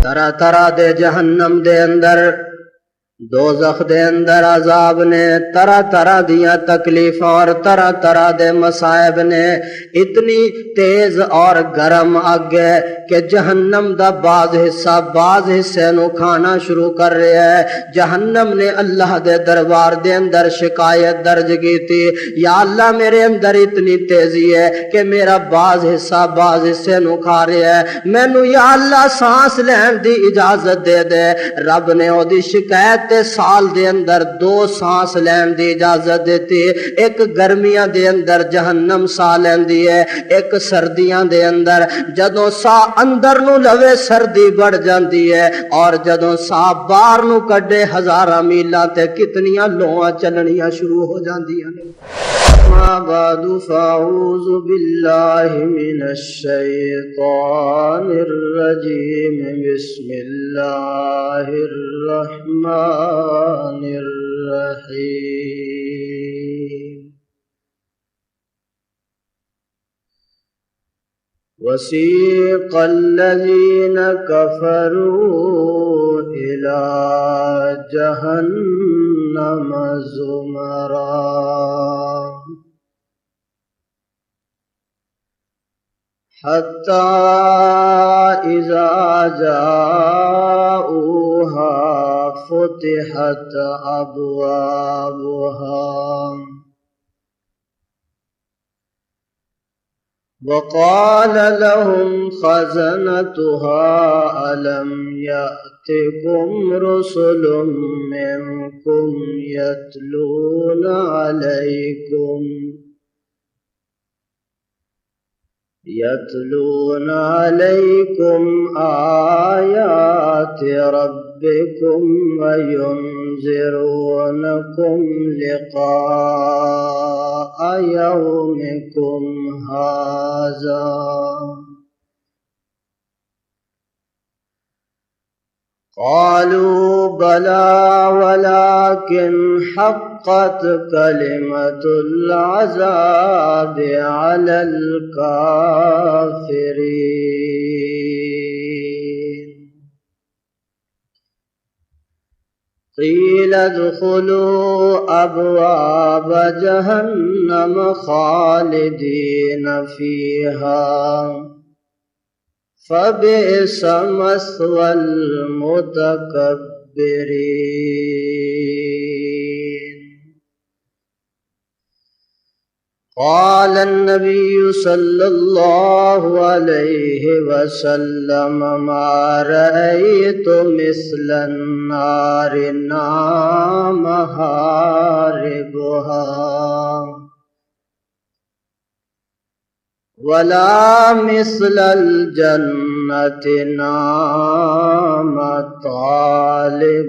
طرح طرح دے جہنم دے اندر دوزخ دے اندر عذاب نے، طرح طرح دیاں تکلیف اور طرح طرح دے مصائب نے، اتنی تیز اور گرم اگ ہے کہ جہنم دا بعض حصے نو کھانا شروع کر رہا ہے۔ جہنم نے اللہ دے دربار دے اندر شکایت درج کی تھی، یا اللہ میرے اندر اتنی تیزی ہے کہ میرا بعض حصے نو کھا رہا ہے، مینوں یا اللہ سانس لین دی اجازت دے دے۔ رب نے او دی شکایت سال دے اندر 2 سانس لین دی اجازت دیتی، ایک گرمیاں دے اندر جہنم سا لیندی ہے، ایک سردیاں دے اندر جدوں سا اندر نو لوے سردی بڑھ جاندی ہے، اور جدوں سا باہر نو کڈے ہزاراں میلاں تے کتنیاں لوہاں چلنیاں شروع ہو جاندیاں نے۔ ما بعد فاعوذ باللہ من الشیطان الرجیم، بسم اللہ الرحمن الرحیم۔ وسیق الذین کفروا الی جہنم زمرا حتی اذا جاؤوها فتحت ابوابها وقال لهم خزنتها ألم يأتكم رسل منكم يتلون عليكم آيات ربكم وينذرونكم لقاء يومكم هذا قالوا بلى ولكن حقت كلمة العذاب على الكافرين قيل ادخلوا أبواب جهنم خالدين فيها فبئس مثوى المتكبرين۔ قال النبي صلى الله عليه وسلم ما رأيت مثل النار نام حاربها ولا مثل الجنة نام طالبها۔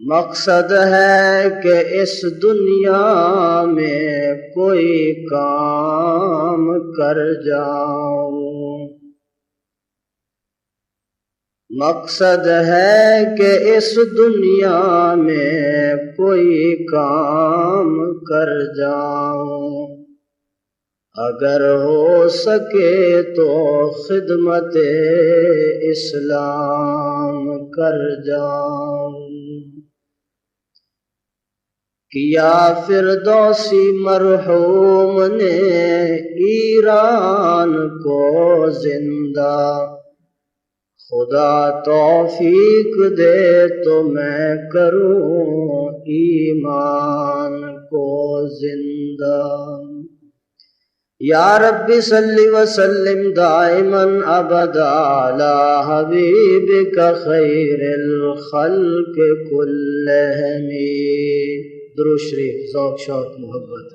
مقصد ہے کہ اس دنیا میں کوئی کام کر جاؤں، مقصد ہے کہ اس دنیا میں کوئی کام کر جاؤں، اگر ہو سکے تو خدمت اسلام کر جاؤں۔ کیا فردوسی مرحوم نے ایران کو زندہ، خدا توفیق دے تو میں کروں ایمان کو زندہ۔ یا رب صلی وسلم دائما ابدا علی حبیبک خیر الخلق کلہم۔ درود شریف، ذوق شوق محبت۔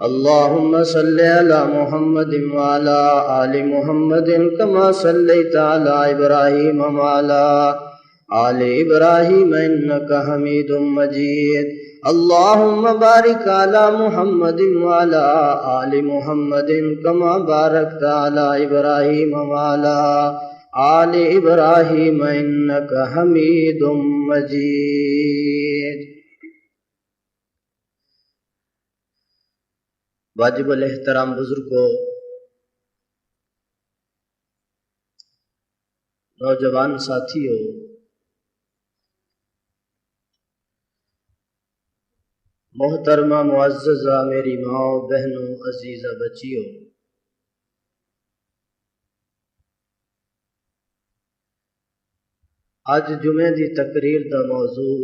اللہم صلی علی محمد وعلی آل محمد کما صلیت علی ابراہیم وعلی آل ابراہیم انک حمید مجید۔ اللہم بارک علی محمد وعلی آل محمد کما بارکت علی ابراہیم وعلی آل ابراہیم انک حمید مجید۔ واجب الاحترام بزرگوں، نوجوان ساتھیو، محترمہ معززہ میری ماں بہنوں عزیزہ بچیو، اج جمعے دی تقریر دا موضوع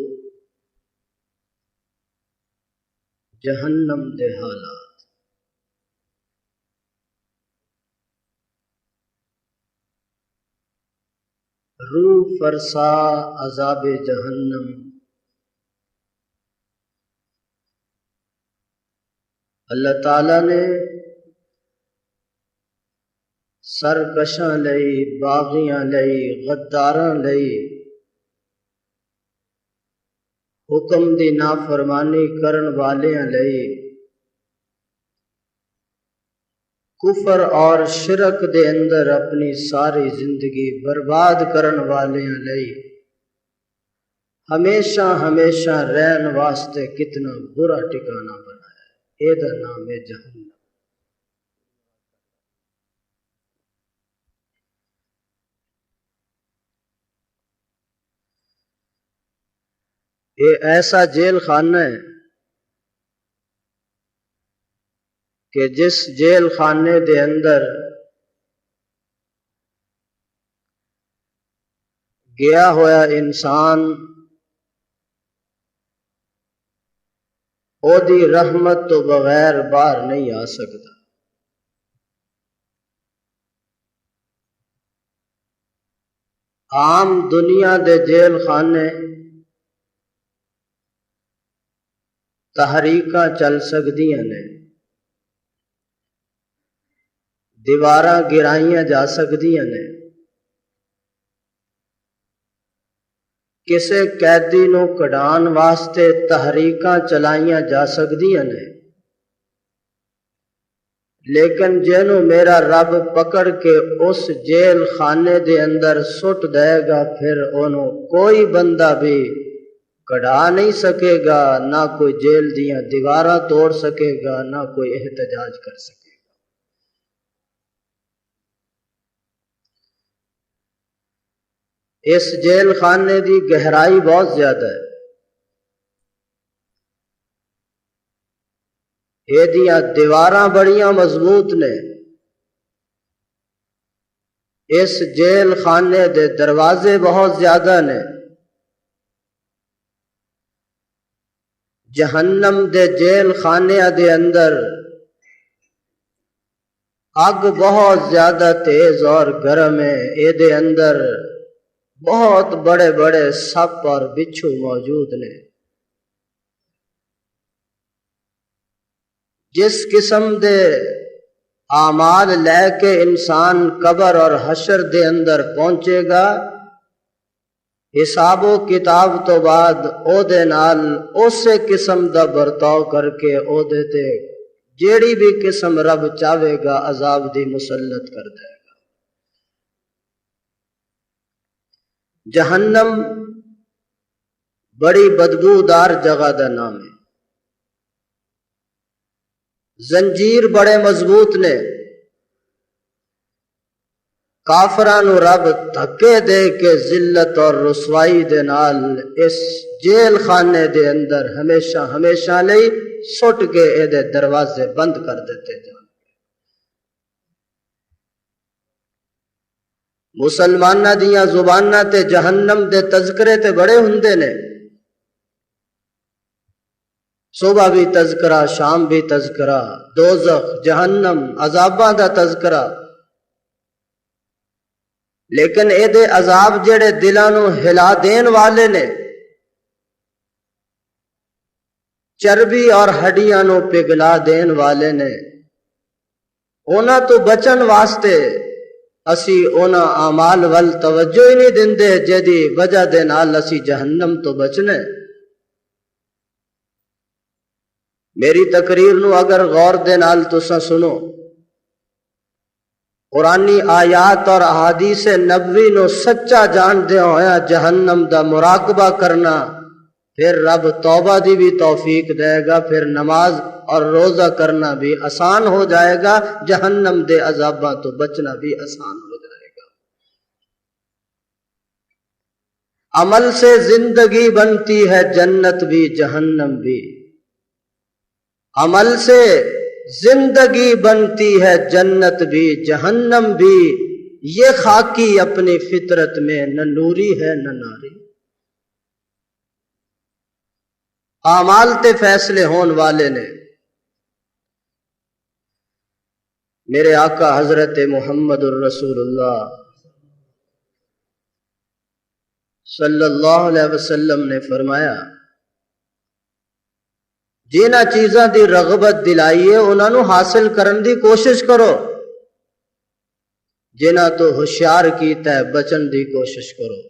جہنم دے حالات۔ روح فرسا عذاب جہنم، اللہ تعالی نے سرکشاں لئی، باغیاں لئی، غداراں لئی، حکم دی نافرمانی کرن والیاں لئی، کفر اور شرک دے اندر اپنی ساری زندگی برباد کرن والیاں لئی ہمیشہ ہمیشہ رہن واسطے کتنا برا ٹھکانہ بنایا ہے۔ اے دا نام ہے جہنم۔ یہ ایسا جیل خانہ ہے کہ جس جیل خانے دے اندر گیا ہویا انسان او دی رحمت تو بغیر باہر نہیں آ سکتا۔ عام دنیا دے جیل خانے تحریکاں چل سکدیاں نے، دیواراں گرائیاں جا سکدیاں نے، کسے قیدی نو کڈھان واسطے تحریکاں چلائیاں جا سکدیاں نے، لیکن جنوں میرا رب پکڑ کے اس جیل خانے دے اندر سٹ دے گا، پھر انہوں کوئی بندہ بھی کڈھا نہیں سکے گا، نہ کوئی جیل دیاں دیواراں توڑ سکے گا، نہ کوئی احتجاج کر سکے گا۔ اس جیل خانے دی گہرائی بہت زیادہ ہے۔ یہ دیاں دیواراں بڑیاں مضبوط نے، اس جیل خانے دے دروازے بہت زیادہ نے۔ جہنم دے جیل خانے دے اندر اگ بہت زیادہ تیز اور گرم ہے، اے دے اندر بہت بڑے بڑے سپ اور بچھو موجود نے۔ جس قسم دے اعمال لے کے انسان قبر اور حشر دے اندر پہنچے گا، حساب و کتاب تو بعد او دے نال اسی قسم دا برتاؤ کر کے او دے تے جیڑی بھی قسم رب چاہے گا عذاب دی مسلط کر دے گا۔ جہنم بڑی بدبودار جگہ دا نام ہے۔ زنجیر بڑے مضبوط نے، کافراں نو رب دھکے دے کے ذلت اور رسوائی دے نال اس جیل خانے دے اندر ہمیشہ ہمیشہ لئی سٹ کے اے دے دروازے بند کر دیتے جان۔ مسلمانہ دیاں زبانہ تے جہنم دے تذکرے تے بڑے ہوندے نے، صبح بھی تذکرہ، شام بھی تذکرہ، دوزخ، جہنم، عذاباں دا تذکرہ، لیکن اے دے عذاب جڑے دلاں نو ہلا دین والے نے، چربی اور ہڈیاں نو پگھلا دین والے نے، انہاں تو بچن واسطے اسی انہاں اعمال ول توجہ ہی نہیں دیندے جدی وجہ دے نال اسی جہنم تو بچنے۔ میری تقریر نو اگر غور دے نال تساں سنو، قرآنی آیات اور احادیث نبوی نو سچا جان دے ہویا جہنم دا مراقبہ کرنا، پھر رب توبہ دی بھی توفیق دے گا، پھر نماز اور روزہ کرنا بھی آسان ہو جائے گا، جہنم دے عذاباں تو بچنا بھی آسان ہو جائے گا۔ عمل سے زندگی بنتی ہے جنت بھی جہنم بھی، عمل سے زندگی بنتی ہے جنت بھی جہنم بھی، یہ خاکی اپنی فطرت میں نہ نوری ہے نہ ناری۔ اعمال تے فیصلے ہون والے نے میرے آقا حضرت محمد الرسول اللہ صلی اللہ علیہ وسلم نے فرمایا، جنہاں چیزاں دی رغبت دلائیے انہاں نو حاصل کرن دی کوشش کرو، جنہاں تو ہوشیار کیتا ہے بچن دی کوشش کرو،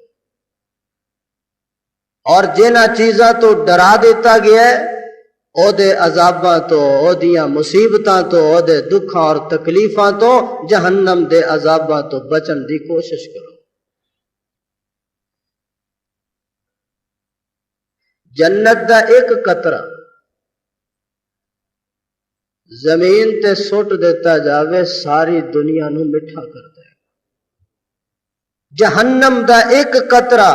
اور جنہاں چیزاں تو ڈرا دیتا گیا ہے او دے عذاباں تو، او دیاں مصیبتاں تو، او دے دکھاں اور تکلیفاں تو، جہنم دے عذاباں تو بچن دی کوشش کرو۔ جنت دا ایک قطرہ زمین تے سٹ دیتا جاوے ساری دنیا نو مٹھا کر دے۔ جہنم دا ایک قطرہ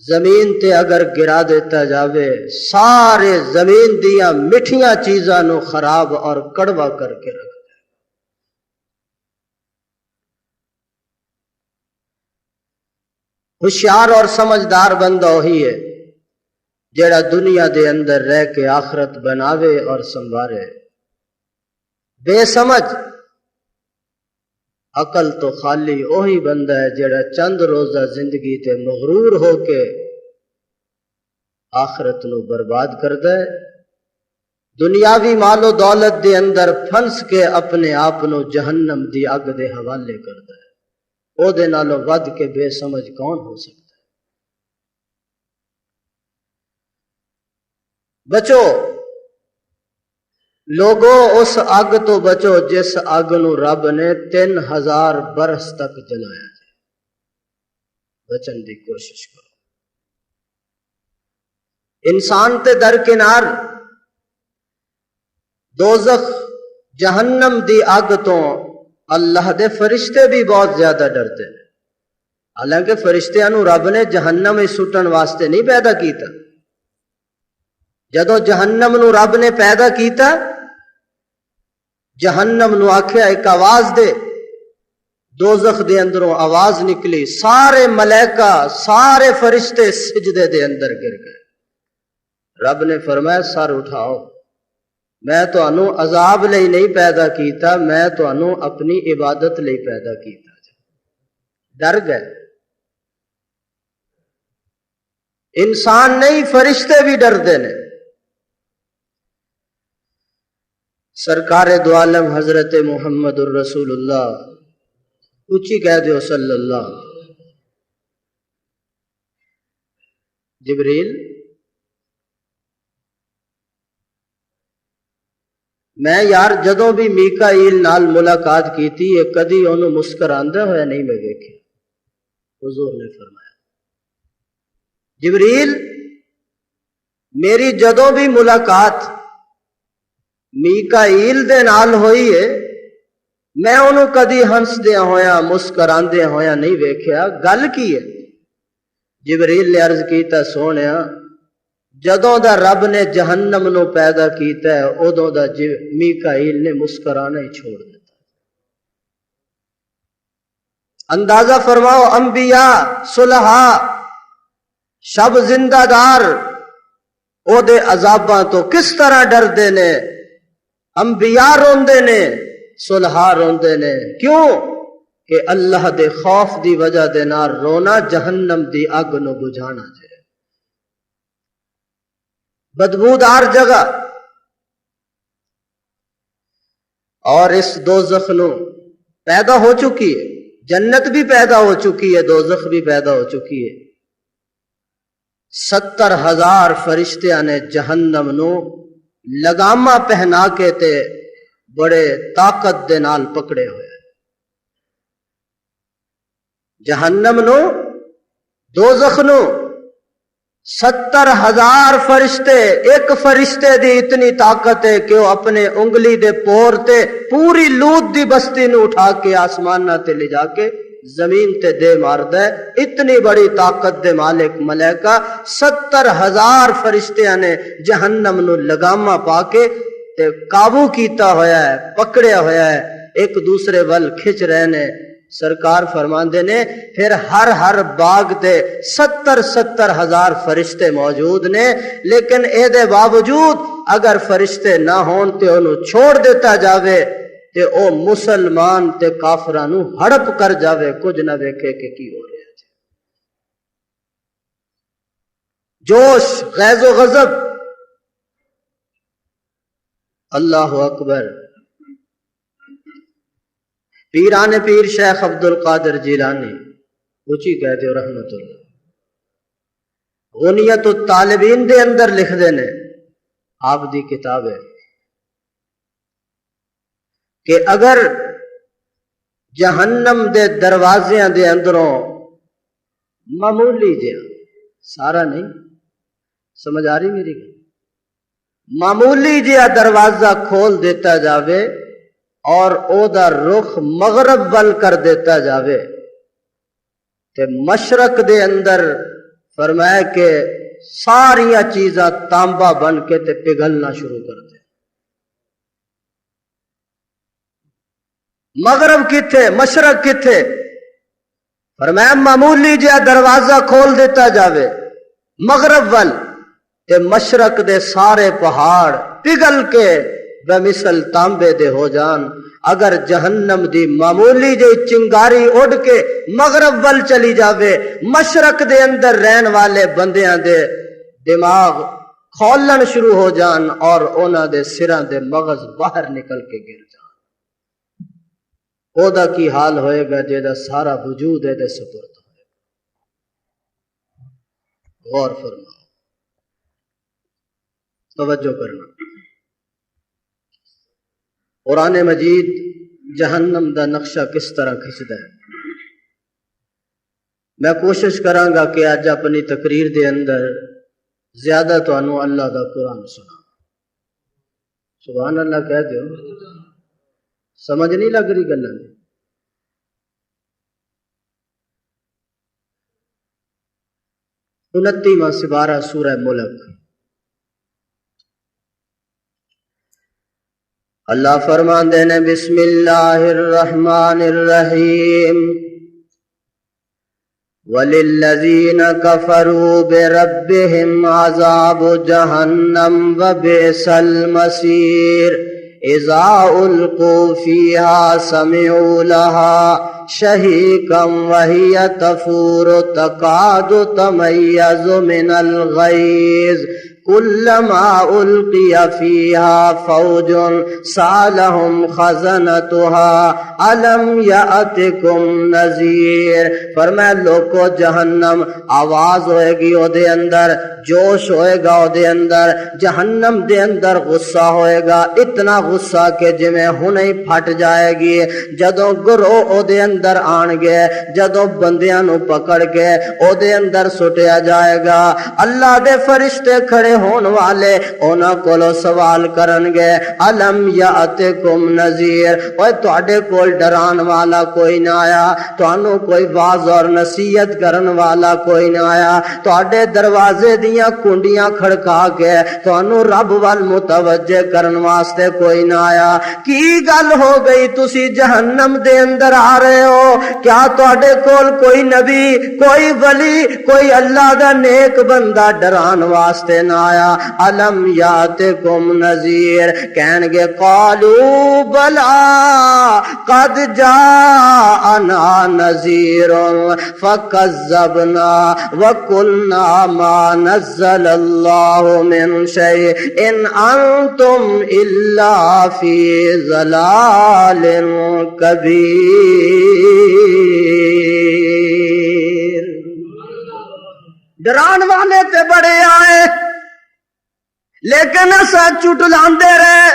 زمین تے اگر گرا دیتا جاوے سارے زمین دیاں مٹھیاں چیزاں نو خراب اور کڑوا کر کے رکھ دے۔ ہوشیار اور سمجھدار بندہ وہی ہے جیڑا دنیا دے اندر رہ کے آخرت بناوے اور سنوارے۔ بے سمجھ عقل تو خالی وہی بندہ ہے جیڑا چند روزہ زندگی تے مغرور ہو کے آخرت نو برباد کردا ہے، دنیاوی مال و دولت دے اندر پھنس کے اپنے آپ نو جہنم دی اگ دے حوالے کردا ہے۔ او دے نالوں ود کے بے سمجھ کون ہو سکتا ہے؟ بچو لوگوں اس اگ تو بچو جس اگ نو رب نے 3000 برس تک جلایا جائے، بچن دی کوشش کرو۔ انسان تے درکنار دوزخ جہنم دی اگ تو اللہ دے فرشتے بھی بہت زیادہ ڈرتے ہیں، حالانکہ فرشتیاں نو رب نے جہنم ہی سٹن واسطے نہیں پیدا کیتا۔ جدو جہنم نو رب نے پیدا کیتا، جہنم نو آکھیا ایک آواز دے، دوزخ دے اندروں آواز نکلی، سارے ملائکہ سارے فرشتے سجدے دے اندر گر گئے۔ رب نے فرمایا سر اٹھاؤ، میں تو انو عذاب لئی نہیں پیدا کیتا، میں تو انو اپنی عبادت لئی پیدا کیتا۔ ڈر گئے۔ انسان نہیں فرشتے بھی ڈر دے نے۔ سرکار دو عالم حضرت محمد الرسول اللہ اونچی کہہ دیو صلی اللہ۔ جبریل میں یار جدوں بھی میکائیل نال ملاقات کیتی ہے کدی انہوں مسکراندے ہوئے نہیں میں دیکھے۔ حضور نے فرمایا جبریل میری جدوں بھی ملاقات میکائیل دے نال ہوئی ہے میں انہوں کدی ہنس دیا ہویا مسکراندے ہویا نہیں ویکھیا، گل کی ہے؟ جبریل نے عرض کیتا سونیا جدوں دا رب نے جہنم نو پیدا کیتا ہے ادوں دا میکائیل نے مسکرانا ہی چھوڑ دیتا۔ اندازہ فرماؤ انبیاء صلحاء شب زندہ دار او دے عذاباں تو کس طرح ڈر دے نے، انبیاء روندے نے صلحاء روندے نے، کیوں کہ اللہ دے خوف دی وجہ دے نال رونا جہنم دی اگ نو بجھانا جائے۔ بدبودار جگہ اور اس دوزخ نو پیدا ہو چکی ہے، جنت بھی پیدا ہو چکی ہے، دوزخ بھی پیدا ہو چکی ہے۔ 70,000 فرشتیاں نے جہنم نو لگامہ پہنا کے تے بڑے طاقت دے نال پکڑے ہوئے۔ جہنم نو دوزخ نو 70,000 فرشتے، ایک فرشتے دی اتنی طاقت ہے کہ وہ اپنے انگلی دے پور تے پوری لوت دی بستی نو اٹھا کے آسمانہ تے لے جا کے زمین تے دے ماردا ہے. اتنی بڑی طاقت دے مالک ملائکہ 70,000 فرشتیاں نے جہنم نو لگاما پا کے تے قابو کیتا ہویا ہے، پکڑیا ہویا ہے، ایک دوسرے ول کھچ رہے نے. سرکار فرماندے نے پھر ہر باغ تے 70,000 فرشتے موجود نے، لیکن اے دے باوجود اگر فرشتے نہ ہون تے انہوں چھوڑ دیتا جاوے تے او مسلمان تے کافراں نو ہڑپ کر جاوے، کچھ نہ ویکھے کہ کی ہو رہا ہے. جوش، غیظ و غضب. اللہ اکبر. پیران پیر شیخ عبد القادر جیلانی اچھی کہتے ہو رحمت اللہ، غنیت الطالبین دے اندر لکھ دینے، آپ دی کتاب ہے، کہ اگر جہنم دے دروازیاں دے اندروں معمولی جہاں، سارا نہیں، سمجھ آ رہی میری گل، معمولی جہاں دروازہ کھول دیتا جاوے اور او دا رخ مغرب ول کر دیتا جاوے تے مشرق دے اندر فرمایا کہ ساریاں چیزاں تانبا بن کے تے پگھلنا شروع کر دے. مغرب کتھے، مشرق کتھے؟ فرمایا معمولی جہا دروازہ کھول دیتا جاوے مغرب ول تے مشرق دے سارے پہاڑ پگھل کے بمثل تانبے دے ہو جان. اگر جہنم دی معمولی جی چنگاری اڑ کے مغرب ول چلی جاوے، مشرق دے اندر رہن والے بندیاں دے دماغ کھولن شروع ہو جان اور انہاں دے سراں دے مغز باہر نکل کے گر جان. او دا کی حال ہوئے گا جیدہ سارا وجود ہے دے سپرد ہوئے گا. غور فرماؤ، توجہ کرنا. قرآن مجید جہنم دا نقشہ کس طرح کھچدا ہے. میں کوشش کراں گا کہ آج اپنی تقریر دے اندر زیادہ تو انو اللہ دا قرآن سنا. سبحان اللہ کہہ دیو، سمجھ نہیں لگ رہی گلاں دی. 29واں سپارہ سورہ ملک. اللہ فرماندے نے بسم اللہ الرحمن الرحیم وَلِلَّذِينَ كَفَرُوا بِرَبِّهِمْ عَذَابُ جَهَنَّمَ وَبِئْسَ الْمَصِيرُ اِذَا أُلْقُوا فِيهَا سَمِعُوا لَهَا شَهِيقًا وَهِيَ تَفُورُ تَكَادُ تَمَيَّزُ مِنَ الْغَيْظِ كُلَّمَا أُلْقِيَ فِيهَا فَوْجٌ سَأَلَهُمْ خَزَنَتُهَا أَلَمْ يَأْتِكُمْ نَذِيرٌ. فرمایا لوگو جہنم آواز ہوئے گی او دے اندر، جوش ہوئے گا او دے اندر، جہنم دے اندر غصہ ہوئے گا، اتنا غصہ کہ جمیں ہنے ہی پھٹ جائے گی. جدوں گروہ او دے اندر آن گے، جدوں بندیاں نو پکڑ کے او دے اندر سٹیا جائے گا، اللہ دے فرشتے کھڑے ہون والے انہاں کولو سوال کرن گے الم یاتکم نذیر، اوے تواڈے کول ڈران والا کوئی نہ آیا، تانوں کوئی واز اور نصیحت کرن والا کوئی نہ آیا، تواڈے دروازے دیاں کنڈیاں کھڑکا کے تانوں رب وال متوجہ کرن واسطے کوئی نہ آیا. کی گل ہو گئی تسی جہنم دے اندر آ رہے ہو؟ کیا تواڈے کول کوئی نبی، کوئی ولی، کوئی اللہ دا نیک بندہ ڈران واسطے نہ آیا؟ الم یاتکم نذیر، کہن گے قالوا بلا قد جاءنا نذیر فکذبنا وقلنا ما نزل اللہ من شیء ان انتم الا فی ضلال کبیر. ڈران والے تے بڑے آئے لیکن اسا چٹلاندے رہے،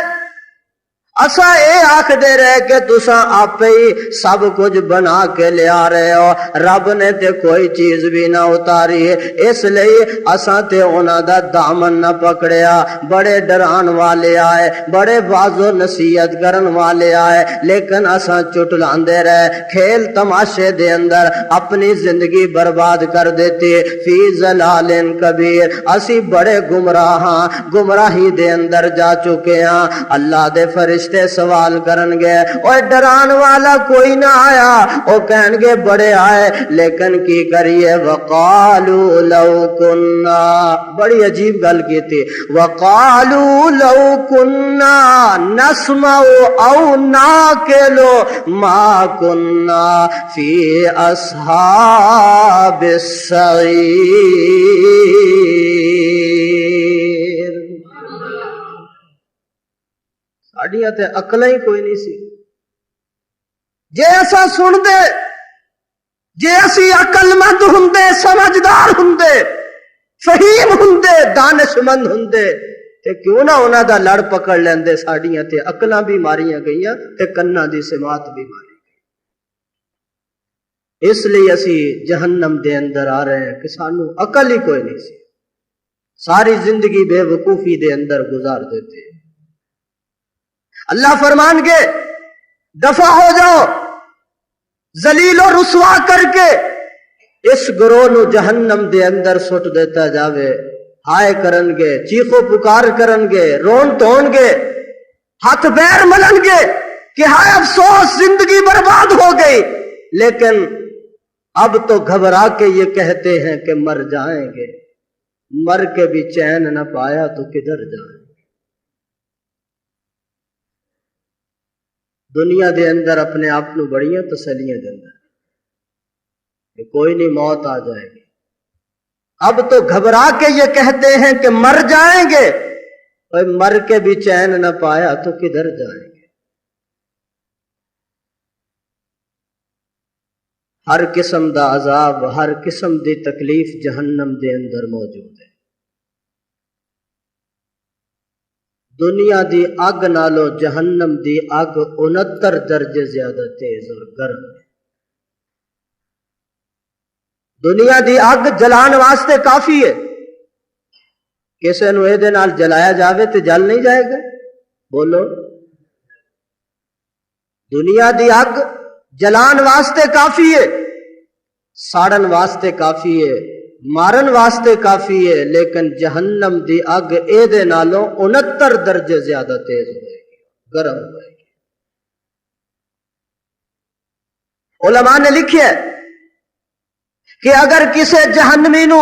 اسا اے آکھ دے رہے کہ تساں آپ ہی سب کچھ بنا کے لے آ رہے ہو، رب نے تے کوئی چیز بھی نہ اتاری ہے، اس لئے اساں تے انہاں دا دامن نہ پکڑیا۔ بڑے ڈران والے آئے، بڑے واعظ و نصیحت کرن والے آئے، لیکن اساں چٹلاندے رہے، کھیل تماشے دے اندر اپنی زندگی برباد کر دیتے۔ فی ضلال کبیر، اسی بڑے گمراہاں، گمراہی دے اندر جا چکے ہاں۔ اللہ دے فرشتے سوال کرن گے، اور ڈران والا کوئی نہ آیا، وہ کہن گے بڑے آئے، لیکن کی کریے؟ وقالوا لو کننا، بڑی عجیب گل کی تھی، وقالوا لو کننا نسمع او ناقل ما کننا فی اصحاب السعیر۔ ساڈیاں تے عقلاں ہی کوئی نہیں سی، جے ایسا سن دے، جے اسی عقل مند ہوندے، سمجھدار ہوندے، فہیم ہوندے، دانش مند ہوندے، تے کیوں نہ انہاں دا لڑ پکڑ لیندے۔ ساڈیاں تے عقلاں بھی ماریاں گئیاں تے کناں دی سماعت بھی ماری گئی۔ اس لیے اسی جہنم دے اندر آ رہے ہیں کہ سانو عقل ہی کوئی نہیں سی، ساری زندگی بے وقوفی دے اندر گزار دیتے۔ اللہ فرمان کے دفع ہو جاؤ، ذلیل و رسوا کر کے اس گروہ نو جہنم دے اندر سٹ دیتا جاوے۔ ہائے کرن گے، چیخو پکار کرن گے، رون دھون گے، ہاتھ پیر ملن گے کہ ہائے افسوس زندگی برباد ہو گئی، لیکن اب تو گھبرا کے یہ کہتے ہیں کہ مر جائیں گے، مر کے بھی چین نہ پایا تو کدھر جائیں۔ دنیا دے اندر اپنے آپ کو بڑیاں تسلیاں دینا کہ کوئی نہیں، موت آ جائے گی، اب تو گھبرا کے یہ کہتے ہیں کہ مر جائیں گے، اور مر کے بھی چین نہ پایا تو کدھر جائیں گے۔ ہر قسم دا عذاب، ہر قسم دی تکلیف جہنم دے اندر موجود ہے۔ دنیا دی اگ نالو جہنم دی اگ 69 درجے زیادہ تیز اور گرم ہے۔ دنیا دی اگ جلان واسطے کافی ہے، کسے نو اے دے نال جلایا جاوے تے جل نہیں جائے گا؟ بولو، دنیا دی اگ جلان واسطے کافی ہے، ساڑن واسطے کافی ہے، مارن واسطے کافی ہے، لیکن جہنم دی اگ اے دے نالوں 69 درجے زیادہ تیز ہوئے گی، گرم ہوئے گی۔ علماء نے لکھیا ہے کہ اگر کسے جہنمی نو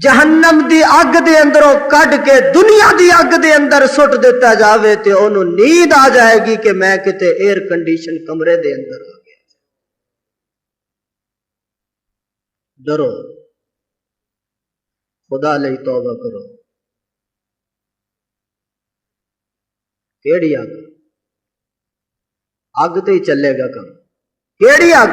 جہنم دی اگ دے اندروں کڈ کے دنیا دی اگ دے اندر سٹ دیتا جاوے تے انہوں نیند آ جائے گی کہ میں کتے ایئر کنڈیشن کمرے دے اندر آ گیا۔ ڈرو، خدا لئی توبہ کرو۔ کیڑی اگ؟ اگ تے ہی چلے گا کم، کیڑی اگ؟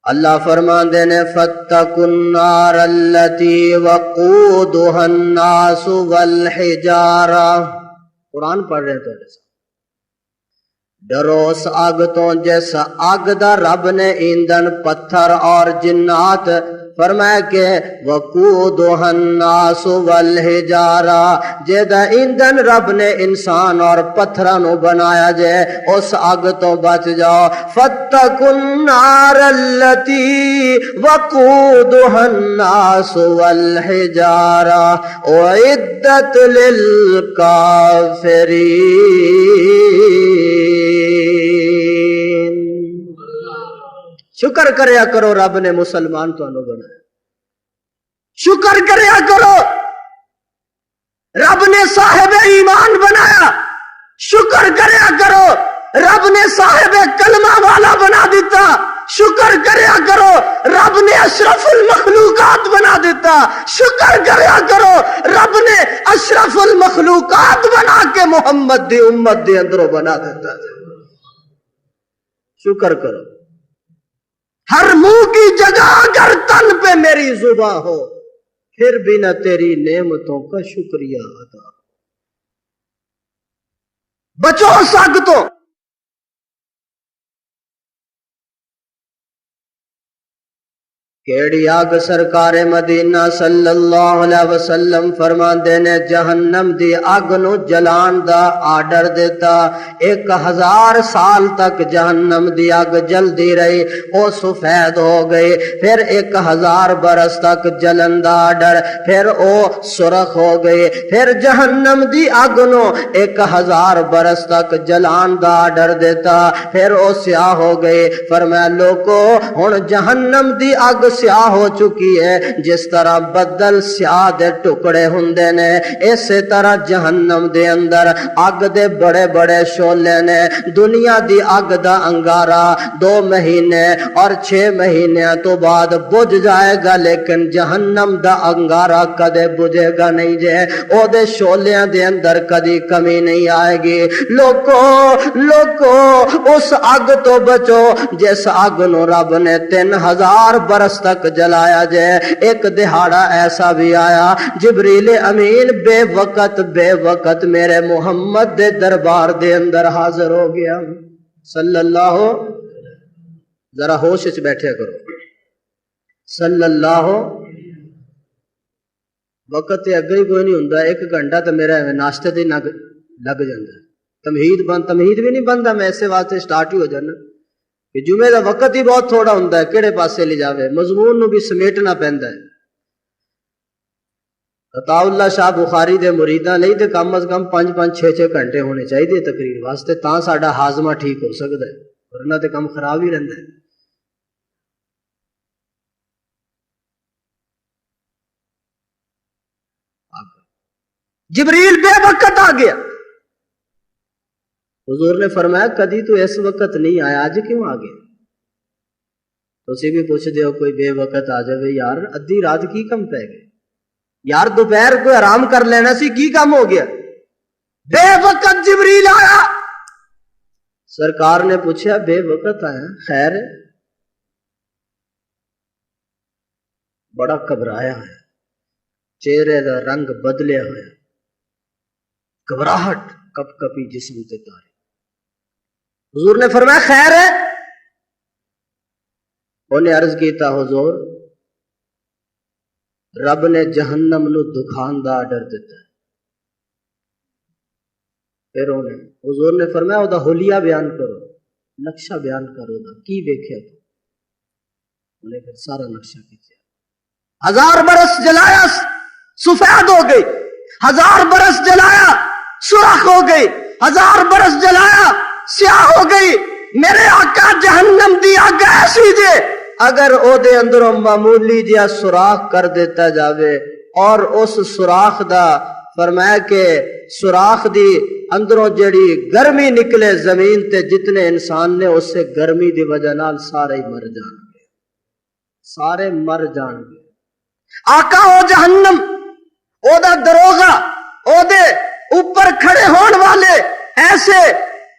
اللہ فرماندے نے فاتقوا النار التي وقودها الناس والحجارہ، قرآن پڑھ رہے ہیں تو ڈرو اس آگ تو جس آگ دا رب نے ایندھن پتھر اور جنات فرمایا کہ وقودها الناس والحجارہ، جیدہ ایندھن رب نے انسان اور پتھراں نو بنایا جے، اس آگ تو بچ جاؤ۔ فاتقوا النار التي وقودها الناس والحجارہ اعدت للکافرین۔ شکر کریا کرو رب نے مسلمان تو بنایا، شکر کریا کرو رب نے صاحب ایمان بنایا، شکر کریا کرو رب نے صاحب کلمہ والا بنا دیتا، شکر کریا کرو رب نے اشرف المخلوقات بنا دیتا، شکر کریا کرو رب نے اشرف المخلوقات بنا کے محمد دی امت دے اندروں بنا دیتا۔ شکر کرو، ہر منہ کی جگہ اگر تن پہ میری زباں ہو، پھر بھی نہ تیری نعمتوں کا شکریہ ادا۔ بچو اس اگ تو۔ کیڑی اگ؟ سرکار مدینہ صلی اللہ علیہ وسلم فرماندے نے جہنم دی اگ نو جلان دا آرڈر دیتا، 1000 سال تک جہنم دی اگ جلدی رہی، او سفید ہو گئی، پھر 1000 برس تک جلن دا آرڈر، پھر او سرخ ہو گئی، پھر جہنم دی اگ نو 1000 برس تک جلان دا آرڈر دیتا، پھر او سیاہ ہو گئی۔ فرمایا لوگو ہن جہنم دی اگ سیاہ ہو چکی ہے، جس طرح بدل سیاہ دے ٹکڑے ہوندے نے، اسی طرح جہنم دے اندر اگ دے بڑے بڑے شعلے نے۔ دنیا دی اگ دا انگارہ 2 مہینے اور 6 مہینیاں تو بعد بجھ جائے گا، لیکن جہنم دا انگارہ کدے بجھے گا نہیں جے، او دے شعلیاں دے اندر کدی کمی نہیں آئے گی۔ لوکو اس اگ تو بچو جس اگ نو رب نے 3000 برس تک جلایا جائے۔ ایک دہاڑا ایسا بھی آیا جبریل امین بے وقت میرے محمد دے دربار دے اندر حاضر ہو گیا صلی اللہ، ذرا ہوش وچ بیٹھے کرو، صلی اللہ، وقت تے اگے ہی کوئی نہیں ہوندا، 1 گھنٹہ تو میرا ناشتے تے لگ جاندا ہے، تمہید بھی نہیں بنتا، میں ایسے واسطے سٹارٹ ہی ہو جانا کہ جمعے دا وقت ہی بہت تھوڑا ہوندا ہے، کیڑے پاسے لے جاوے، مضمون نو بھی سمیٹنا پیندا ہے۔ عطا اللہ شاہ بخاری دے مریداں لئی تے کم از کم 5-5 6-6 گھنٹے ہونے چاہیے تقریر واسطے، تاں ساڈا ہاضمہ ٹھیک ہو سکدا ہے، ورنہ تے کم خراب ہی رہندا ہے۔ جبریل بے وقت آ گیا، حضور نے فرمایا کدی تو اس وقت نہیں آیا، آج کیوں آ گیا؟ تسی بھی پوچھ دے ہو کوئی بے وقت آ جائے، یار ادھی رات کی کم پہ گئے، یار دوپہر کو آرام کر لینا سی، کی کم ہو گیا؟ بے وقت جبریل آیا۔ سرکار نے پوچھا بے وقت آیا، خیر ہے؟ بڑا گھبرایا ہے، چہرے دا رنگ بدلیا ہوا، گھبراہٹ کپ کپی جسم تے تاری۔ حضور نے فرمایا خیر ہے؟ انہیں عرض کیتا حضور رب نے جہنم نو دکھان دا آرڈر دیتا ہے۔ پھر انہیں حضور نے فرمایا او دا حلیہ بیان کرو، نقشہ بیان کرو، دا کی دیکھے تو؟ انہیں پھر سارا نقشہ کیا، 1000 برس جلایا سفید ہو گئی، 1000 برس جلایا سرخ ہو گئی، 1000 برس جلایا سیاہ ہو گئی۔ میرے آقا جہنم دی اگ ایسی جے اگر او دے اندروں معمولی جیا سوراخ کر دیتا جاوے، اور اس سوراخ دا فرمایا کہ سوراخ دی اندروں جڑی گرمی نکلے زمین تے جتنے انسان نے، اس سے گرمی دی وجہ نال سارے مر جان گے، سارے مر جان گے۔ آقا او جہنم، او دا دروغہ، او دے اوپر کھڑے ہون والے ایسے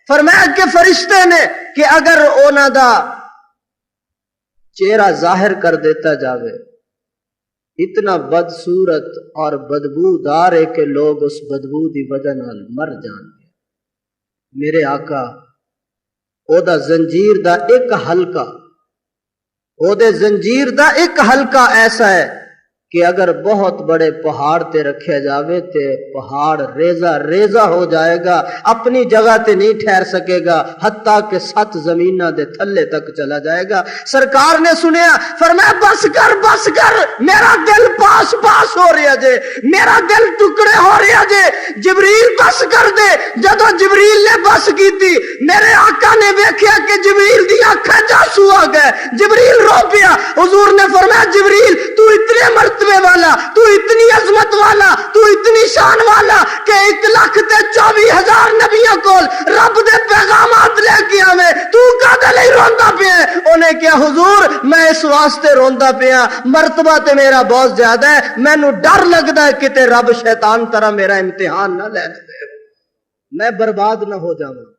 فرمایا کہ فرشتے نے کہ اگر اونا دا چہرہ ظاہر کر دیتا جاوے، اتنا بدصورت اور بدبو دار ہے کہ لوگ اس بدبو دی وجہ نال مر جان گے۔ میرے آقا او دا زنجیر دا ایک حلقہ، او دے زنجیر دا ایک حلقہ ایسا ہے کہ اگر بہت بڑے پہاڑ تے رکھے جاوے تے پہاڑ ریزہ ریزہ ہو جائے گا، اپنی جگہ تے نہیں ٹھہر سکے گا، حتیٰ کہ 7 زمینہ دے تھلے تک چلا جائے گا۔ سرکار نے سنیا، فرمایا بس کر، میرا دل پاس ہو رہا جے، میرا دل ٹکڑے ہو رہا جے، جبریل بس کر دے۔ جدو جبریل نے بس کی تھی، میرے آقا نے دیکھا کہ جبریل دی آنکھیں جاسو آ گئے، جبریل رو پیا۔ حضور نے فرمایا جبریل تو اتنے مرتبے والا، تو اتنی عظمت والا، تو اتنی شان والا کہ 1,24,000 نبیوں کول رب دے پیغامات لے کے آویں، تو کدے نہیں روندا پیا؟ انہیں کہا حضور میں اس واسطے روندا پیا، مرتبہ تے میرا بہت زیادہ ہے، مینوں ڈر لگدا ہے کہ رب شیطان طرح میرا امتحان نہ لے دے، میں برباد نہ ہو جاواں۔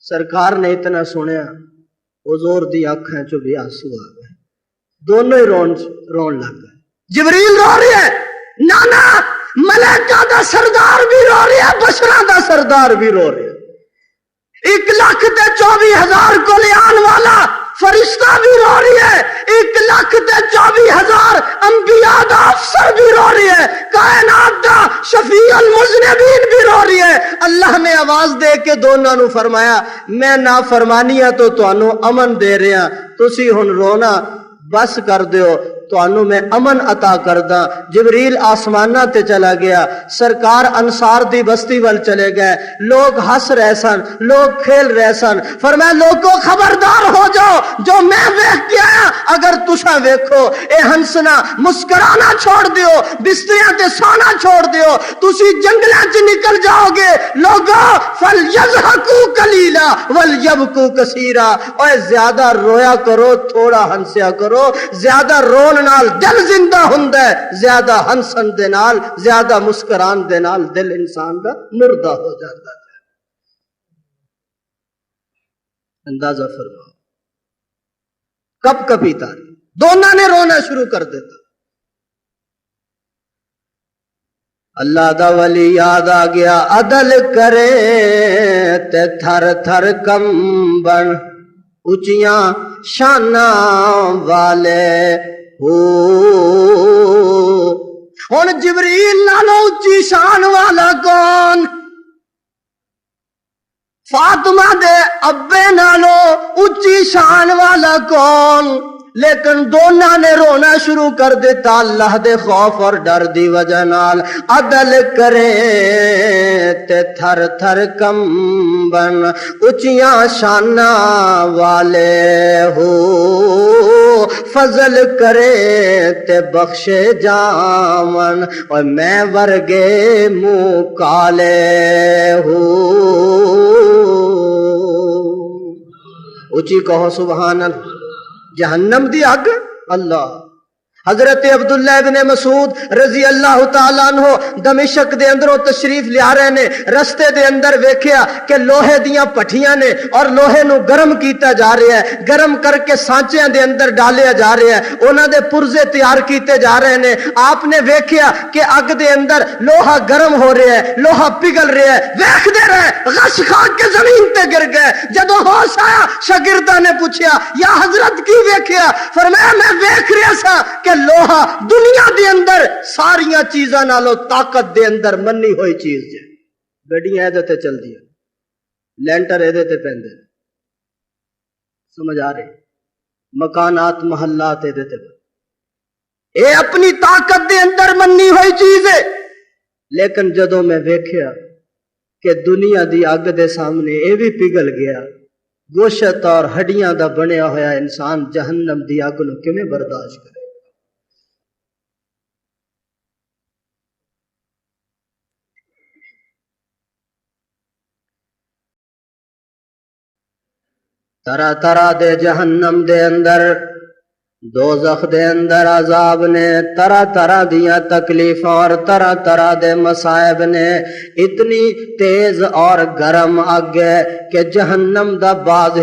سرکار نے اتنا سنیا، حضور دی آنکھاں چوں بھی آنسو آ گئے، دونوں ہی رون لگ گئے۔ جبریل رو رہے ہیں، نانا ملائکہ دا سردار بھی رو رہا ہے، بشراں دا سردار بھی رو رہا ہے، 1,24,000 کو لے آن والا فرشتہ بھی رو رہی ہے، 1,24,000 انبیاء دا افسر بھی رو رہی ہے، کائنات دا شفیع المذنبین بھی رو رہی ہے۔ اللہ نے آواز دے کے دونوں نو فرمایا میں نافرمانیاں تو تانوں امن دے رہا، تسی ہن رونا بس کر دیو، تانوں میں امن عطا کردا۔ جبریل آسمانہ تے چلا گیا، سرکار انصار دی بستی ول چلے گئے، لوگ ہس رہے سن، لوگ کھیل رہے سن، فرمایا لوگوں خبردار ہو جاؤ، جو میں ویکھ کے آیا اگر تساں ویکھو اے ہنسنا مسکرانا چھوڑ دیو، بستریاں تے سونا چھوڑ دیو، تسی جنگلاں چ نکل جاؤ گے، لوگوں فلیضحکوا قلیلا ولیبکوا کثیرا، اوے زیادہ رویا کرو تھوڑا ہنسیا کرو، زیادہ رون نال دل زندہ ہوندا ہے، زیادہ ہنسن دے نال، زیادہ مسکران دے نال دل انسان دا مردہ ہو جاتا ہے۔ اندازہ فرماؤ کب کبھی تاری دونوں نے رونا شروع کر دیتا۔ اللہ دا ولی یاد آ گیا، عدل کرے تے تھر تھر کمبن اچیاں شاناں والے ہو، ہن جبریل نالوں اچھی شان والا کون؟ فاطمہ دے ابے نالوں اچھی شان والا کون؟ لیکن دونوں نے رونا شروع کر دیتا اللہ دے خوف اور ڈر دی وجہ نال۔ عدل کرے تے تھر تھر کمبن اچیاں شاناں والے ہو، فضل کرے تے بخشے جامن اور میں ورگے منہ کالے ہو۔ اچھی کہو سبحان اللہ۔ جہنم دی اگ اللہ۔ حضرت عبداللہ ابن مسعود رضی اللہ تعالیٰ عنہ دمشق دے اندروں تشریف لیا رہے نے، رستے دے اندر ویکھیا کہ لوہے دیاں پٹھیاں نے اور لوہے نو گرم کیتا جا رہا ہے، گرم کر کے سانچیاں دے اندر ڈالیا جا رہا ہے، انہاں دے پرزے تیار کیتے جا رہے نے۔ آپ نے ویکھیا کہ اگ دے اندر لوہا گرم ہو رہا ہے، لوہا پگھل رہا ہے، ویکھ دے رہے غش کھا کے زمین تے گر گئے۔ جدوں ہوش آیا شاگرداں نے پوچھیا یا حضرت کی ویکھیا؟ فرمایا میں ویکھ رہا سا کہ لوہا دنیا دے اندر ساریاں چیزاں نالوں طاقت دے اندر منی ہوئی چیز ہے، گڈیاں ایدے تے چل دیا، لینٹر ایدے تے پیندے، سمجھ آ رہے، مکانات محلات ایدے تے، اے اپنی طاقت دے اندر منی ہوئی چیز ہے۔ لیکن جدوں میں ویکھیا کہ دنیا دی اگ دے سامنے اے بھی پگھل گیا، گوشت اور ہڈیاں دا بنیا ہویا انسان جہنم دی اگ نو کیویں برداشت کرے؟ طرح طرح دے جہنم دے اندر، دوزخ دے اندر عذاب نے، طرح طرح دیاں تکلیفاں اور طرح طرح دے مصائب نے، اتنی تیز اور گرم اگ ہے کہ جہنم دا بعض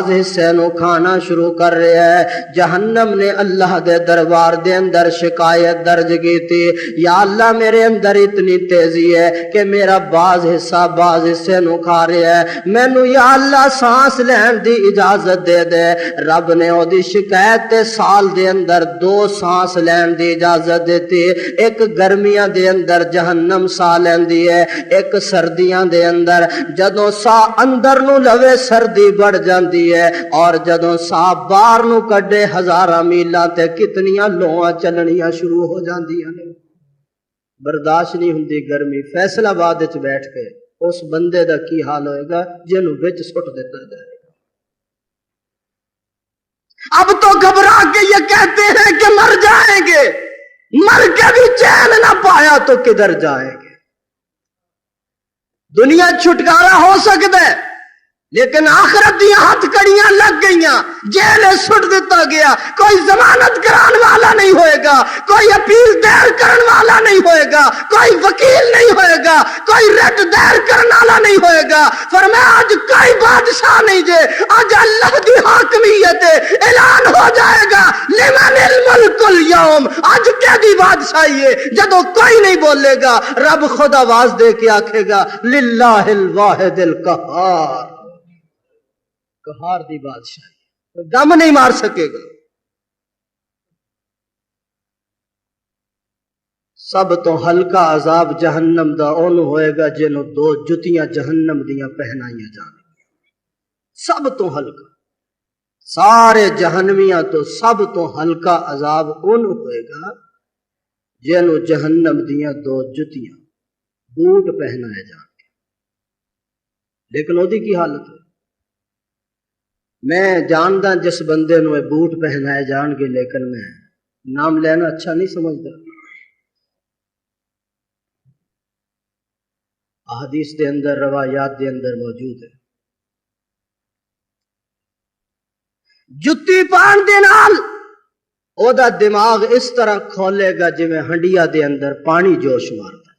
حصے نو کھانا شروع کر رہا ہے۔ جہنم نے اللہ دے دربار دے اندر شکایت درج کی تھی، یا اللہ میرے اندر اتنی تیزی ہے کہ میرا بعض حصے نو کھا رہا ہے، مینوں یا اللہ سانس لین دی اجازت دے دے۔ رب نے او دی شکایت تے سال دے اندر 2 سانس لین دی اجازت دیتی، ایک گرمیاں دے اندر جہنم سا لیندی ہے، ایک سردیاں دے اندر۔ جدوں سا اندر نو لوے سردی بڑھ جاندی ہے، اور جدوں سا باہر نو کڈے ہزاراں میلاں تے کتنیاں لوہاں چلنیاں شروع ہو جاندیاں نے، برداشت نہیں ہوندی گرمی۔ فیصل آباد وچ بیٹھ کے اس بندے دا کی حال ہوئے گا جنوں وچ سٹ دیتا جائے گا۔ اب تو گھبرا کے یہ کہتے ہیں کہ مر جائیں گے، مر کے بھی چین نہ پایا تو کدھر جائیں گے؟ دنیا چھٹکارا ہو سکتا ہے لیکن آخرت دیا ہاتھ کڑیاں لگ گئیاں، جیل سٹ دیتا گیا، کوئی ضمانت کران والا نہیں ہوئے گا، کوئی اپیل دیر کرن والا نہیں ہوئے گا، کوئی وکیل نہیں ہوئے گا، کوئی رد دیر کرن والا نہیں ہوئے گا۔ فرمایا آج کوئی بادشاہ نہیں جے، آج اللہ دی حاکمیت اعلان ہو جائے گا، لمن الملک اليوم، آج کیا دی بادشاہی ہے؟ جدو کوئی نہیں بولے گا رب خود آواز دے کے آکھے گا للہ الواحد القہار، قہار دی بادشاہی، دم نہیں مار سکے گا۔ سب تو ہلکا عذاب جہنم دا اونوں ہوئے گا جنوں دو جتیاں جہنم دیاں پہنائیاں جان گیا، سب تو ہلکا، سارے جہنمیاں تو سب تو ہلکا عذاب اونوں ہوئے گا جنوں جہنم دیاں دو جتیاں بوٹ پہنائے جان گے۔ لیکن وہ دی کی حالت ہے؟ میں جاندہ جس بندے نو بوٹ پہنائے جان گے، لیکن میں نام لینا اچھا نہیں سمجھتا۔ احادیث دے اندر، روایات دے اندر موجود ہے، جتی پان دے نال او دا دماغ اس طرح کھولے گا جی میں ہنڈیا دے اندر پانی جوش مارتا ہے،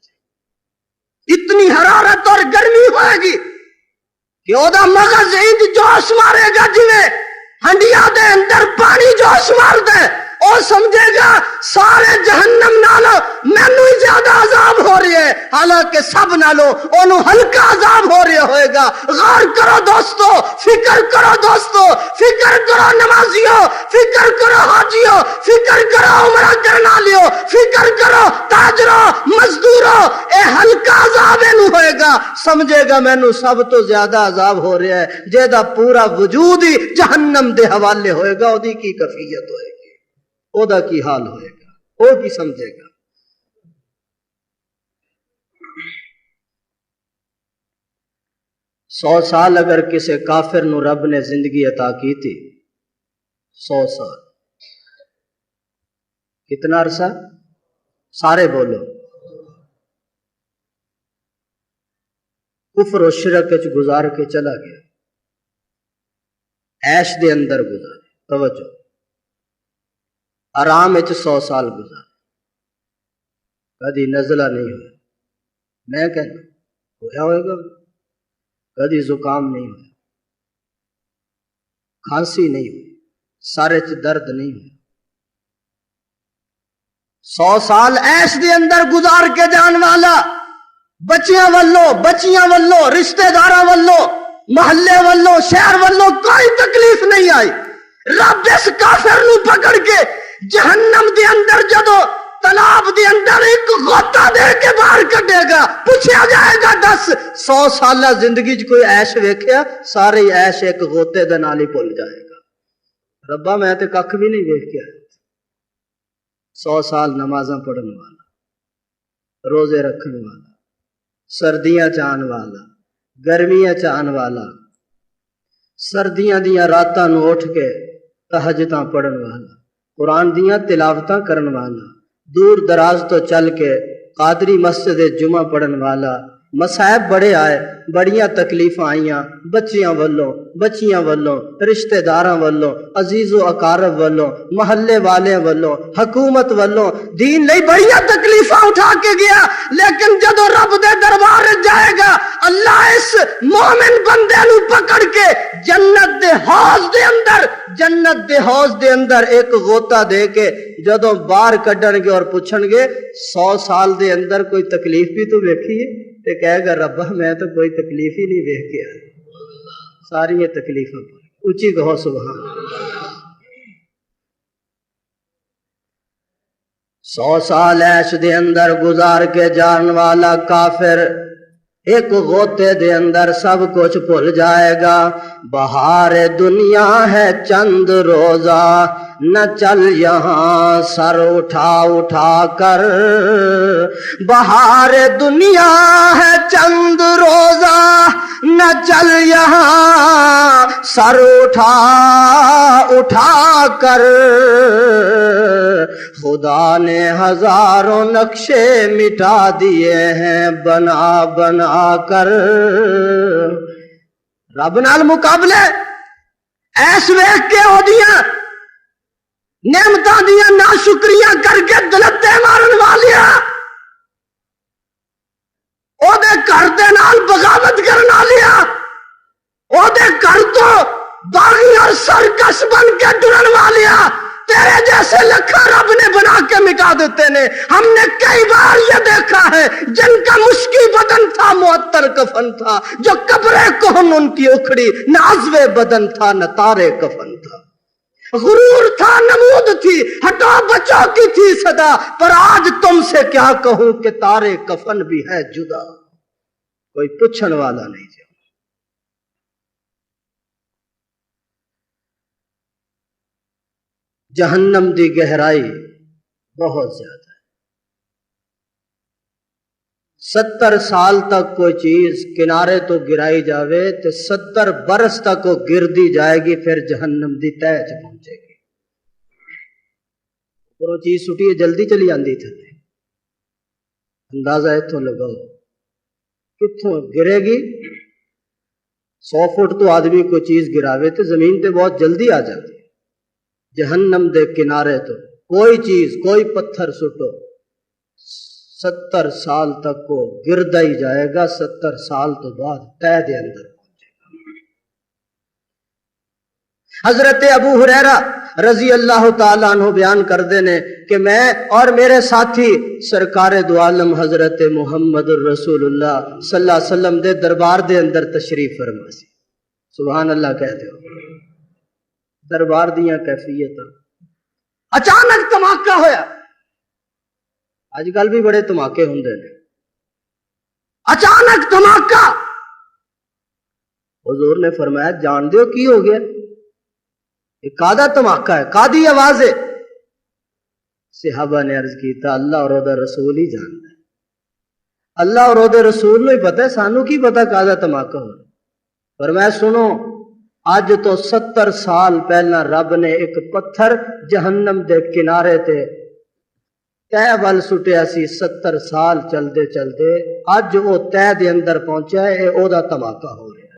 اتنی حرارت اور گرمی ہوئے گی کہ او دا مغز انج جوش مارے گا جی میں ہنڈیا دے اندر پانی جوش مار دے، او سمجھے گا سارے جہنم نالو مینوں ہی زیادہ عذاب ہو رہی ہے، حالانکہ سب نالو انہوں ہلکا عذاب ہو رہا ہوئے گا۔ غور کرو دوستو، فکر کرو دوستو، فکر کرو نمازیو، فکر کرو حاجیو، فکر کرو عمرہ کرنا لیو، فکر کرو تاجرو، مزدورو، اے ہلکا عذاب انہوں ہوئے گا، سمجھے گا مینوں سب تو زیادہ عذاب ہو رہا ہے، جیدہ پورا وجود ہی جہنم دے حوالے ہوئے گا، او دی کی کفیت ہوئے گی، او دا کی حال ہوئے گا، او کی سمجھے گا۔ 100 سال اگر کسی کافر نو رب نے زندگی عطا کی تھی، 100 سال کتنا عرصہ؟ سارے بولو، کفر و شرک وچ گزار کے چلا گیا، عیش دے اندر گزارے، توجہ، آرام وچ 100 سال گزارے، کدی نزلہ نہیں ہویا، میں کہنا ہویا ہوئے گا، کدی زکام نہیں ہویا، کھانسی نہیں ہوئی، سر وچ درد نہیں ہویا، 100 سال عیش دے اندر گزار کے جان والا، بچیاں والو، رشتہ داراں والو، محلے والو، شہر والو کوئی تکلیف نہیں آئی۔ رب اس کافر نو پکڑ کے جہنم دے اندر جدو تالاب دے اندر ایک غوطہ دے کے باہر کٹے گا، پوچھا جائے گا 100 سالہ زندگی چ کوئی عیش ویکھیا؟ سارے عیش ایک غوطے دے نال ہی بھول جائے گا، ربا میں تے ککھ بھی نہیں ویکھ کے آیا۔ 100 سال نمازاں پڑھن والا، روزے رکھن والا، سردیاں چان والا، گرمیاں چان والا، سردیاں دیاں راتاں نو اٹھ کے تہجداں پڑھن والا، قرآن دیاں تلاوتاں کرن والا، دور دراز تو چل کے قادری مسجد جمعہ پڑھن والا، مسائب بڑے آئے، بڑیاں تکلیفاں آئیاں، بچیاں والوں، رشتہ داراں والوں، عزیز و اقارب والوں، محلے والے والوں، حکومت والوں، دین لئی بڑیاں تکلیفاں اٹھا کے گیا، لیکن جدو رب دے دربار جائے گا، اللہ اس مومن بندے نو پکڑ کے جنت دے حوض دے اندر ایک غوطہ دے کے جدو باہر کڈن گے اور پوچھن گے 100 سال دے اندر کوئی تکلیف بھی تو ویکھی ہے؟ تے کہے گا ربا میں تو کوئی تکلیف ہی نہیں ویکھ کے آیا، ساری یہ تکلیفاں اونچی کہو سبحان اللہ۔ 100 سال عیش دے اندر گزار کے جان والا کافر ایک غوطے دے اندر سب کچھ بھول جائے گا۔ بہار دنیا ہے چند روزہ، نہ چل یہاں سر اٹھا کر، بہار دنیا ہے چند روزہ، نہ چل یہاں سر اٹھا کر، خدا نے ہزاروں نقشے مٹا دیے ہیں بنا کر، رب نال مقابلے ایس ویخ کے ہو دیا نعمتاں دیا نا شکریاں کر کے دلتے مارن والیا او دے گھر دے نال بغاوت کرن والیا او دے گھر تو باغی اور سرکش بن کے ڈرن والیا تیرے جیسے لکھا رب نے بنا کے مٹا دیتے نے. ہم نے کئی بار یہ دیکھا ہے جن کا مشکی بدن تھا معطر کفن تھا, جو قبرے کہن ان کی اکھڑی نہ عزوے بدن تھا نہ تارے کفن تھا, غرور تھا نمود تھی ہٹو بچوں کی تھی صدا, پر آج تم سے کیا کہوں کہ تارے کفن بھی ہے جدا, کوئی پوچھن والا نہیں جا. جہنم دی گہرائی بہت زیادہ ہے. 70 سال تک کوئی چیز کنارے تو گرائی جاوے تو 70 برس تک وہ گردی جائے گی, پھر جہنم دی تہہ چ پہنچے گی. اور وہ چیز سٹی جلدی چلی آندی تھلے, اندازہ اتوں لگاؤ کتوں گرے گی. 100 فٹ تو آدمی کوئی چیز گراوے تو زمین تے بہت جلدی آ جاتی. جہنم دے کنارے تو کوئی چیز کوئی پتھر سٹو 70 سال تک کو گردا ہی جائے گا, 70 سال تو بعد تہہ دے اندر پہنچے گا. حضرت ابو ہریرہ رضی اللہ تعالیٰ عنہ بیان کردے نے کہ میں اور میرے ساتھی سرکار دو عالم حضرت محمد رسول اللہ صلی اللہ علیہ وسلم دے دربار دے اندر تشریف فرما سی. سبحان اللہ کہتے ہو. دربار دیاں کیفیت اچانک دھماکہ ہویا. اج کل بھی بڑے دھماکے ہوندے نے. اچانک دھماکہ, حضور نے فرمایا جان دیو کی ہو گیا, یہ کادا دھماکہ ہے, کادی آواز ہے. صحابہ نے عرض کیتا اللہ اور دا رسول ہی جانتا ہے, اللہ اور دا رسول نو ہی پتہ ہے, سانو کی پتہ کادا دھماکہ ہو. فرمایا سنو, اج تو 70 سال پہلا رب نے ایک پتھر جہنم دے کنارے تے تہہ ول سٹیا سی. 70 سال چلدے چلدے اج وہ تہہ دے اندر پہنچا ہے, اے او دا دھماکہ ہو رہا ہے.